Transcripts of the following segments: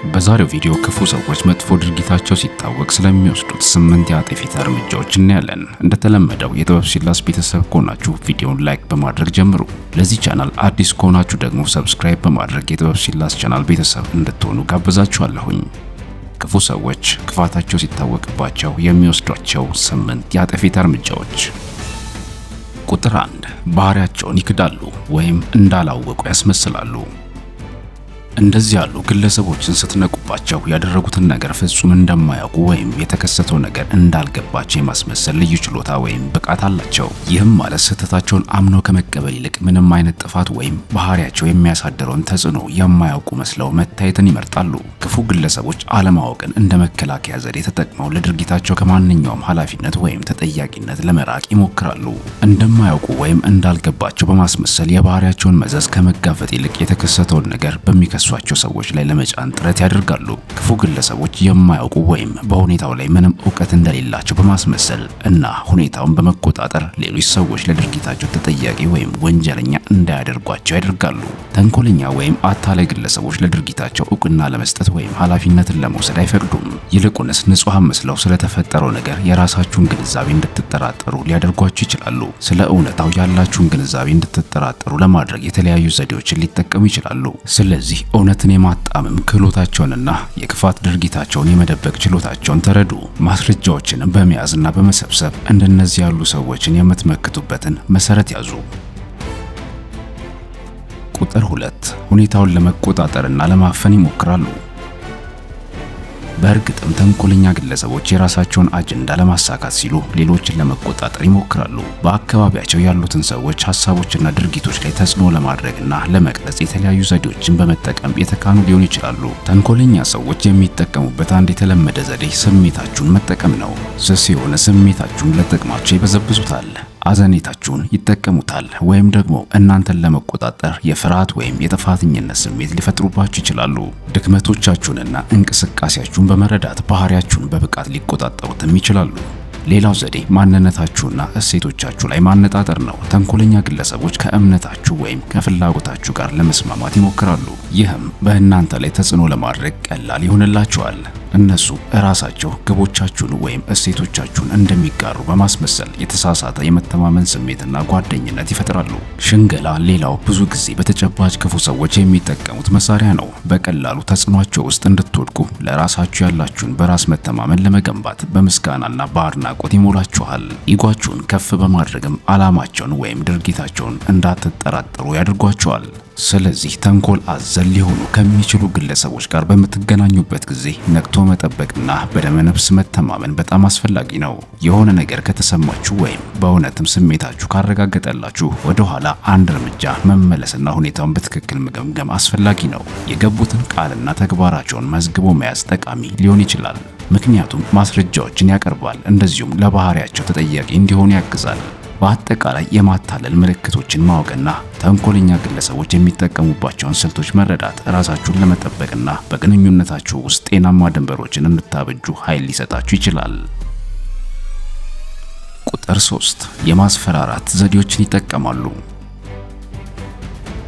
በዛሬው ቪዲዮ ክፉ ሰዎች መጥፎ ድርጊታቸው ሲታወቅ ስለሚወስዱት 8 የአጥፊታ እርምጃዎች እናያለን። እንደተለመደው የጥበብ ሲላስ ቤተሰብ ከሆናችሁ ቪዲዮውን ላይክ በማድረግ ጀምሩ። ለዚህ ቻናል አዲስ ከሆናችሁ ደግሞ ሰብስክራይብ በማድረግ የጥበብ ሲላስ ቻናል ቤተሰብ እንድትሆኑ ጋብዛችኋለሁኝ። ክፉ ሰዎች ክፋታቸው ሲታወቅባቸው የሚወስዷቸው 8 የአጥፊታ እርምጃዎች። ቁጥር 1 ባህሪያቸውን ይክዳሉ ወይም እንዳላወቁ ያስመስላሉ። እንደዚህ ያሉ ግለሰቦችን ስትነቁባቸው ያደረጉትን ነገር ፍጹም እንደማያውቁ ወይም የተከሰተው ነገር እንዳልገባቸው የማስመሰል ልዩ ችሎታ ወይም ብቃት አላቸው። ይህም ማለት ስህተታቸውን አምነው ከመቀበል ይልቅ ምንም አይነት ጥፋት ወይም ባህሪያቸው የሚያሳድረውን ተጽዕኖ የማያውቁ መስለው መታየትን ይመርጣሉ። ክፉ ግለሰቦች አለማወቅን እንደ መከላከያ ዘዴ ተጠቅመው ለድርጊታቸው ከማንኛውም ኃላፊነት ወይም ተጠያቂነት ለመራቅ ይሞክራሉ። እንደማያውቁ ወይም እንዳልገባቸው በማስመሰል የባህሪያቸውን መዘዝ ከመጋፈጥ ይልቅ የተከሰተውን ነገር በሚከሷቸው ሰዎች ላይ ለመጫን ጥረት ያደርጋሉ። ክፉ ግለሰቦች የማያውቁ ወይም በሁኔታው ላይ ምንም እውቀት እንደሌላቸው በማስመሰል እና ሁኔታውን በመቆጣጠር ሌሎች ሰዎች ለድርጊታቸው ተጠያቂ ወይም ወንጀለኛ እንዳያደርጓቸው ያደርጋሉ። ተንኮለኛ ወይም አታላይ ግለሰቦች ለድርጊታቸው እውቅና ለመስጠት ወይም ኃላፊነትን ለመውሰድ አይፈቅዱም። ይልቁንስ ንጹሐን መስለው ስለተፈጠረው ነገር የራሳችሁን ግንዛቤ እንድትጠራጠሩ ሊያደርጓችሁ ይችላሉ። ስለ እውነታው ያላችሁን ግንዛቤ እንድትጠራጠሩ ለማድረግ የተለያዩ ዘዴዎችን ሊጠቀሙ ይችላሉ። ስለዚህ እውነትን የማጣመም ክህሎታቸውንና የክፋት ድርጊታቸውን የመደበቅ ችሎታቸውን ተረዱ። ማስረጃዎችን በመያዝና በመሰብሰብ እንደነዚህ ያሉ ሰዎችን የምትመክቱበትን መሰረት ያዙ። ቁጥር 2 ሁኔታውን ለመቆጣጠርና ለማፈን ይሞክራሉ። በእርግጥም ተንኮለኛ ግለሰቦች የራሳቸውን አጀንዳ ለማሳካት ሲሉ ሌሎችን ለመቆጣጠር ይሞክራሉ። በአካባቢያቸው ያሉትን ሰዎች ሐሳቦችና ድርጊቶች ላይ ተጽዕኖ ለማድረግና ለመቅረጽ የተለያዩ ዘዴዎችን በመጠቀም የተካኑ ሊሆኑ ይችላሉ። ተንኮለኛ ሰዎች የሚጠቀሙበት አንድ የተለመደ ዘዴ ስሜታችሁን መጠቀም ነው። ስስ የሆነ ስሜታችሁን ለጥቅማቸው ይበዘብዙታል። አዘኔታችሁን ይጠቀሙታል ወይም ደግሞ እናንተን ለመቆጣጠር የፍርሃት ወይም የጥፋተኝነት ስሜት ሊፈጥሩባችሁ ይችላሉ። ድክመቶቻችሁንና እንቅስቃሴያችሁን በመረዳት ባህሪያችሁን በብቃት ሊቆጣጠሩትም ይችላሉ። ሌላው ዘዴ ማንነታችሁና እሴቶቻችሁ ላይ ማነጣጠር ነው። ተንኮለኛ ግለሰቦች ከእምነታችሁ ወይም ከፍላጎታችሁ ጋር ለመስማማት ይሞክራሉ። ይህም በእናንተ ላይ ተጽዕኖ ለማድረግ ቀላል ይሆንላችኋል። እነሱ እራሳቸው ግቦቻችሁን ወይም እሴቶቻችሁን እንደሚጋሩ በማስመሰል የተሳሳተ የመተማመን ስሜትና ጓደኝነት ይፈጥራሉ። ሽንገላ ሌላው ብዙ ጊዜ በተጨባጭ ክፉ ሰዎች የሚጠቀሙት መሳሪያ ነው። በቀላሉ ተጽዕኗቸው ውስጥ እንድትወድቁ ለራሳችሁ ያላችሁን በራስ መተማመን ለመገንባት በምስጋናና በአድናቆት ይሞላችኋል። ኢጓችሁን ከፍ በማድረግም ዓላማቸውን ወይም ድርጊታቸውን እንዳትጠራጠሩ ያደርጓቸዋል። ስለዚህ ተንኮል አዘል ሊሆኑ ከሚችሉ ግለሰቦች ጋር በምትገናኙበት ጊዜ ነቅቶ መጠበቅና በደመነፍስ መተማመን በጣም አስፈላጊ ነው። የሆነ ነገር ከተሰማችሁ ወይም በእውነትም ስሜታችሁ ካረጋገጠላችሁ ወደ ኋላ አንድ እርምጃ መመለስና ሁኔታውን በትክክል መገምገም አስፈላጊ ነው። የገቡትን ቃልና ተግባራቸውን መዝግቦ መያዝ ጠቃሚ ሊሆን ይችላል። ምክንያቱም ማስረጃዎችን ያቀርባል፣ እንደዚሁም ለባህሪያቸው ተጠያቂ እንዲሆኑ ያግዛል። በአጠቃላይ የማታለል ምልክቶችን ማወቅና ተንኮለኛ ግለሰቦች የሚጠቀሙባቸውን ስልቶች መረዳት ራሳችሁን ለመጠበቅና በግንኙነታችሁ ውስጥ ጤናማ ድንበሮችን እንድታበጁ ኃይል ሊሰጣችሁ ይችላል። ቁጥር 3 የማስፈራራት ዘዴዎችን ይጠቀማሉ።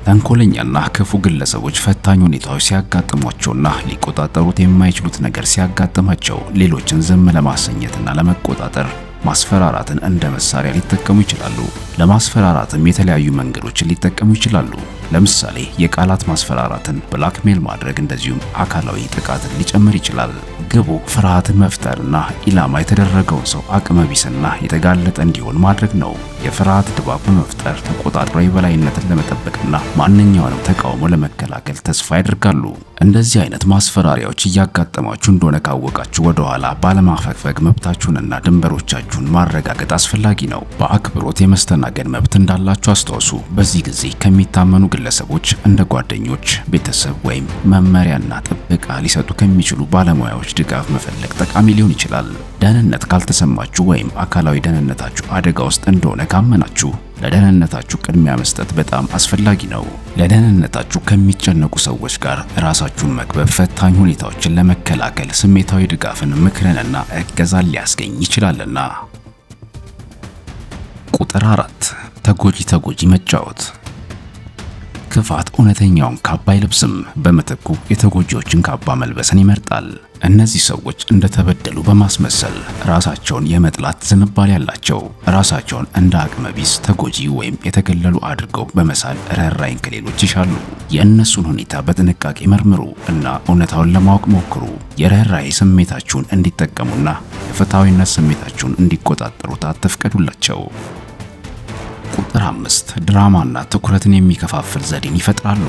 ተንኮለኛና ክፉ ግለሰቦች ፈታኝ ሁኔታዎች ሲያጋጥሟቸውና ሊቆጣጠሩት የማይችሉት ነገር ሲያጋጥማቸው ሌሎችን ዝም ለማሰኘትና ለመቆጣጠር ማስፈራራትን እንደ መሳሪያ ሊጠቀሙ ይችላሉ። ለማስፈራራትም የተለያዩ መንገዶችን ሊጠቀሙ ይችላሉ። ለምሳሌ የቃላት ማስፈራራትን፣ ብላክሜል ማድረግ እንደዚሁም አካላዊ ጥቃትን ሊጨምር ይችላል። ግቡ ፍርሃትን መፍጠርና ኢላማ የተደረገውን ሰው አቅመቢስና የተጋለጠ እንዲሆን ማድረግ ነው። የፍርሃት ድባብ በመፍጠር ተቆጣጥሮ የበላይነትን ለመጠበቅና ማንኛውንም ተቃውሞ ለመከላከል ተስፋ ያደርጋሉ። እንደዚህ አይነት ማስፈራሪያዎች እያጋጠማችሁ እንደሆነ ካወቃችሁ ወደኋላ ባለማፈግፈግ መብታችሁንና ድንበሮቻችሁን ማረጋገጥ አስፈላጊ ነው። በአክብሮት የመስተናገድ መብት እንዳላችሁ አስታውሱ። በዚህ ጊዜ ከሚታመኑ ግለሰቦች እንደ ጓደኞች፣ ቤተሰብ ወይም መመሪያና ጥበቃ ሊሰጡ ከሚችሉ ባለሙያዎች ድጋፍ መፈለግ ጠቃሚ ሊሆን ይችላል። ደህንነት ካልተሰማችሁ ወይም አካላዊ ደህንነታችሁ አደጋ ውስጥ እንደሆነ ካመናችሁ ለደህንነታችሁ ቅድሚያ መስጠት በጣም አስፈላጊ ነው። ለደህንነታችሁ ከሚጨነቁ ሰዎች ጋር ራሳችሁን መክበብ ፈታኝ ሁኔታዎችን ለመከላከል ስሜታዊ ድጋፍን፣ ምክርንና እገዛን ሊያስገኝ ይችላልና። ቁጥር 4 ተጎጂ መጫወት። ክፋት እውነተኛውን ካባ አይለብስም፣ በምትኩ የተጎጂዎችን ካባ መልበስን ይመርጣል። እነዚህ ሰዎች እንደተበደሉ በማስመሰል ራሳቸውን የመጥላት ዝንባሌ ያላቸው፣ ራሳቸውን እንደ አቅመ ቢስ ተጎጂ ወይም የተገለሉ አድርገው በመሳል ርኅራኄን ከሌሎች ይሻሉ። የእነሱን ሁኔታ በጥንቃቄ መርምሩ እና እውነታውን ለማወቅ ሞክሩ። የርኅራኄ ስሜታችሁን እንዲጠቀሙና የፍትሃዊነት ስሜታችሁን እንዲቆጣጠሩት አትፍቀዱላቸው። ቁጥር 5 ድራማና ትኩረትን የሚከፋፍል ዘዴን ይፈጥራሉ።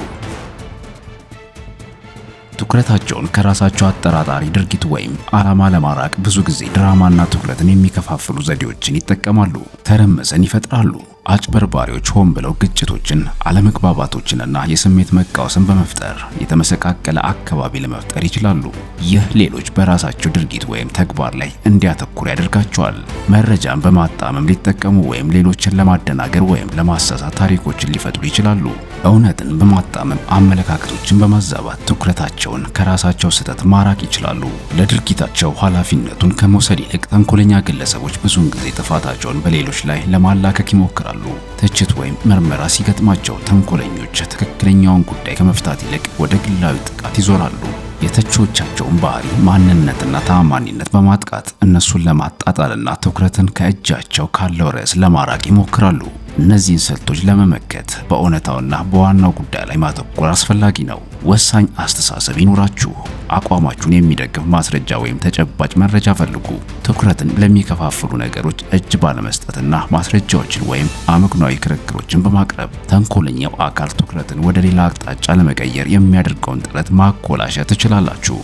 ትኩረታቸውን ከራሳቸው አጠራጣሪ ድርጊት ወይም ዓላማ ለማራቅ ብዙ ጊዜ ድራማና ትኩረትን የሚከፋፍሉ ዘዴዎችን ይጠቀማሉ። ተረመሰን ይፈጥራሉ። አጭበርባሪዎች ሆን ብለው ግጭቶችን፣ አለመግባባቶችንና የስሜት መቃወስን በመፍጠር የተመሰቃቀለ አካባቢ ለመፍጠር ይችላሉ። ይህ ሌሎች በራሳቸው ድርጊት ወይም ተግባር ላይ እንዲያተኩሩ ያደርጋቸዋል። መረጃን በማጣመም ሊጠቀሙ ወይም ሌሎችን ለማደናገር ወይም ለማሳሳት ታሪኮችን ሊፈጥሩ ይችላሉ። እውነትን በማጣመም አመለካከቶችን በማዛባት ትኩረታቸውን ከራሳቸው ስህተት ማራቅ ይችላሉ። ለድርጊታቸው ኃላፊነቱን ከመውሰድ ይልቅ ተንኮለኛ ግለሰቦች ብዙውን ጊዜ ጥፋታቸውን በሌሎች ላይ ለማላከክ ይሞክራሉ። ትችት ወይም ምርመራ ሲገጥማቸው ተንኮለኞች ትክክለኛውን ጉዳይ ከመፍታት ይልቅ ወደ ግላዊ ጥቃት ይዞራሉ። የተቺዎቻቸውን ባህሪ፣ ማንነትና ተአማኒነት በማጥቃት እነሱን ለማጣጣልና ትኩረትን ከእጃቸው ካለው ርዕስ ለማራቅ ይሞክራሉ። እነዚህን ስልቶች ለመመከት በእውነታውና በዋናው ጉዳይ ላይ ማተኮር አስፈላጊ ነው። ወሳኝ አስተሳሰብ ይኑራችሁ። አቋማችሁን የሚደግፍ ማስረጃ ወይም ተጨባጭ መረጃ ፈልጉ። ትኩረትን ለሚከፋፍሉ ነገሮች እጅ ባለመስጠትና ማስረጃዎችን ወይም አመክንዮአዊ ክርክሮችን በማቅረብ ተንኮለኛው አካል ትኩረትን ወደ ሌላ አቅጣጫ ለመቀየር የሚያደርገውን ጥረት ማኮላሸት ትችላላችሁ።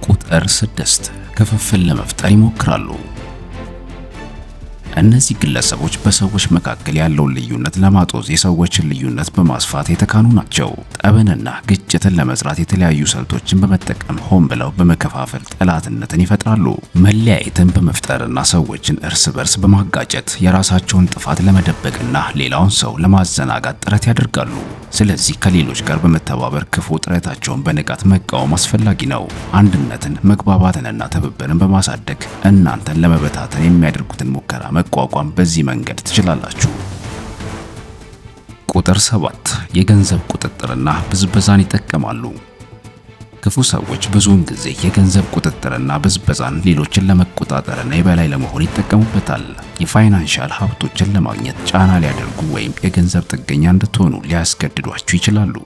ቁጥር 6 ክፍፍል ለመፍጠር ይሞክራሉ። እነዚህ ግለሰቦች በሰዎች መካከል ያለውን ልዩነት ለማጦዝ የሰዎችን ልዩነት በማስፋት የተካኑ ናቸው። ጠብንና ግጭትን ለመዝራት የተለያዩ ስልቶችን በመጠቀም ሆን ብለው በመከፋፈል ጠላትነትን ይፈጥራሉ። መለያየትን በመፍጠርና ሰዎችን እርስ በርስ በማጋጨት የራሳቸውን ጥፋት ለመደበቅና ሌላውን ሰው ለማዘናጋት ጥረት ያደርጋሉ። ስለዚህ ከሌሎች ጋር በመተባበር ክፉ ጥረታቸውን በንቃት መቃወም አስፈላጊ ነው። አንድነትን፣ መግባባትንና ትብብርን በማሳደግ እናንተን ለመበታተን የሚያደርጉትን ሙከራ መቋቋም በዚህ መንገድ ትችላላችሁ። ቁጥር 7 የገንዘብ ቁጥጥርና ብዝበዛን ይጠቀማሉ። ክፉ ሰዎች ብዙውን ጊዜ የገንዘብ ቁጥጥርና ብዝበዛን ሌሎችን ለመቆጣጠርና የበላይ ለመሆን ይጠቀሙበታል። የፋይናንሻል ሀብቶችን ለማግኘት ጫና ሊያደርጉ ወይም የገንዘብ ጥገኛ እንድትሆኑ ሊያስገድዷችሁ ይችላሉ።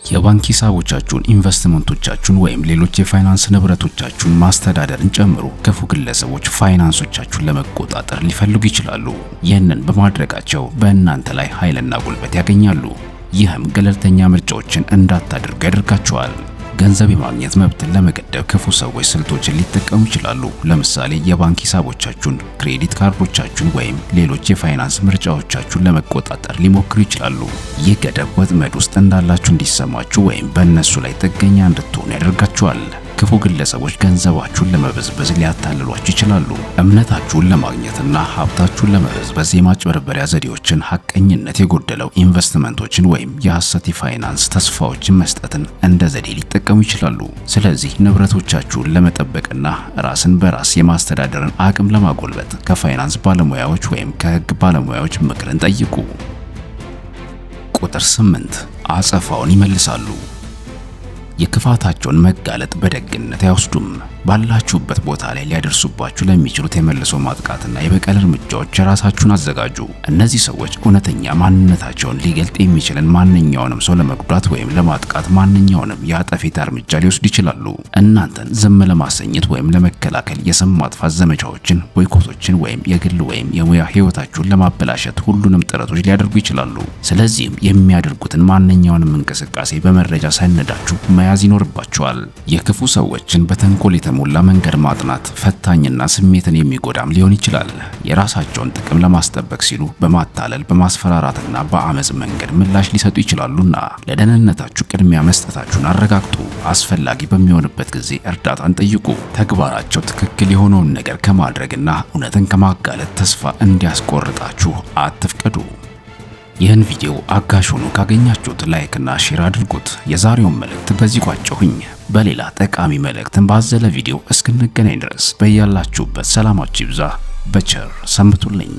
የባንክ ሂሳቦቻችሁን፣ ኢንቨስትመንቶቻችሁን ወይም ሌሎች የፋይናንስ ንብረቶቻችሁን ማስተዳደርን ጨምሮ ክፉ ግለሰቦች ፋይናንሶቻችሁን ለመቆጣጠር ሊፈልጉ ይችላሉ። ይህንን በማድረጋቸው በእናንተ ላይ ኃይልና ጉልበት ያገኛሉ። ይህም ገለልተኛ ምርጫዎችን እንዳታደርጉ ያደርጋችኋል። ገንዘብ የማግኘት መብትን ለመገደብ ክፉ ሰዎች ስልቶችን ሊጠቀሙ ይችላሉ። ለምሳሌ የባንክ ሂሳቦቻችሁን፣ ክሬዲት ካርዶቻችሁን ወይም ሌሎች የፋይናንስ ምርጫዎቻችሁን ለመቆጣጠር ሊሞክሩ ይችላሉ። ይህ ገደብ ወጥመድ ውስጥ እንዳላችሁ እንዲሰማችሁ ወይም በእነሱ ላይ ጥገኛ እንድትሆኑ ያደርጋችኋል። ክፉ ግለሰቦች ገንዘባችሁን ለመበዝበዝ ሊያታልሏችሁ ይችላሉ። እምነታችሁን ለማግኘትና ሀብታችሁን ለመበዝበዝ የማጭበርበሪያ ዘዴዎችን፣ ሐቀኝነት የጎደለው ኢንቨስትመንቶችን ወይም የሐሰት የፋይናንስ ተስፋዎችን መስጠትን እንደ ዘዴ ሊጠቀሙ ይችላሉ። ስለዚህ ንብረቶቻችሁን ለመጠበቅና ራስን በራስ የማስተዳደርን አቅም ለማጎልበት ከፋይናንስ ባለሙያዎች ወይም ከሕግ ባለሙያዎች ምክርን ጠይቁ። ቁጥር 8 አጸፋውን ይመልሳሉ። የክፋታቸውን መጋለጥ በደግነት አይወስዱም። ባላችሁበት ቦታ ላይ ሊያደርሱባችሁ ለሚችሉት የመልሶ ማጥቃትና የበቀል እርምጃዎች ራሳችሁን አዘጋጁ። እነዚህ ሰዎች እውነተኛ ማንነታቸውን ሊገልጥ የሚችልን ማንኛውንም ሰው ለመጉዳት ወይም ለማጥቃት ማንኛውንም የአጠፌታ እርምጃ ሊወስዱ ይችላሉ። እናንተን ዝም ለማሰኘት ወይም ለመከላከል የስም ማጥፋት ዘመቻዎችን፣ ቦይኮቶችን ወይም የግል ወይም የሙያ ህይወታችሁን ለማበላሸት ሁሉንም ጥረቶች ሊያደርጉ ይችላሉ። ስለዚህም የሚያደርጉትን ማንኛውንም እንቅስቃሴ በመረጃ ሰነዳችሁ መያዝ ይኖርባችኋል። የክፉ ሰዎችን በተንኮል የተሞላ መንገድ ማጥናት ፈታኝና ስሜትን የሚጎዳም ሊሆን ይችላል። የራሳቸውን ጥቅም ለማስጠበቅ ሲሉ በማታለል በማስፈራራትና በአመጽ መንገድ ምላሽ ሊሰጡ ይችላሉና ለደህንነታችሁ ቅድሚያ መስጠታችሁን አረጋግጡ። አስፈላጊ በሚሆንበት ጊዜ እርዳታን ጠይቁ። ተግባራቸው ትክክል የሆነውን ነገር ከማድረግና እውነትን ከማጋለጥ ተስፋ እንዲያስቆርጣችሁ አትፍቀዱ። ይህን ቪዲዮ አጋዥ ሆኖ ካገኛችሁት ላይክ እና ሼር አድርጉት። የዛሬውን መልእክት በዚህ ቋጨሁኝ። በሌላ ጠቃሚ መልእክትን ባዘለ ቪዲዮ እስክንገናኝ ድረስ በያላችሁበት ሰላማችሁ ይብዛ። በቸር ሰንብቱልኝ።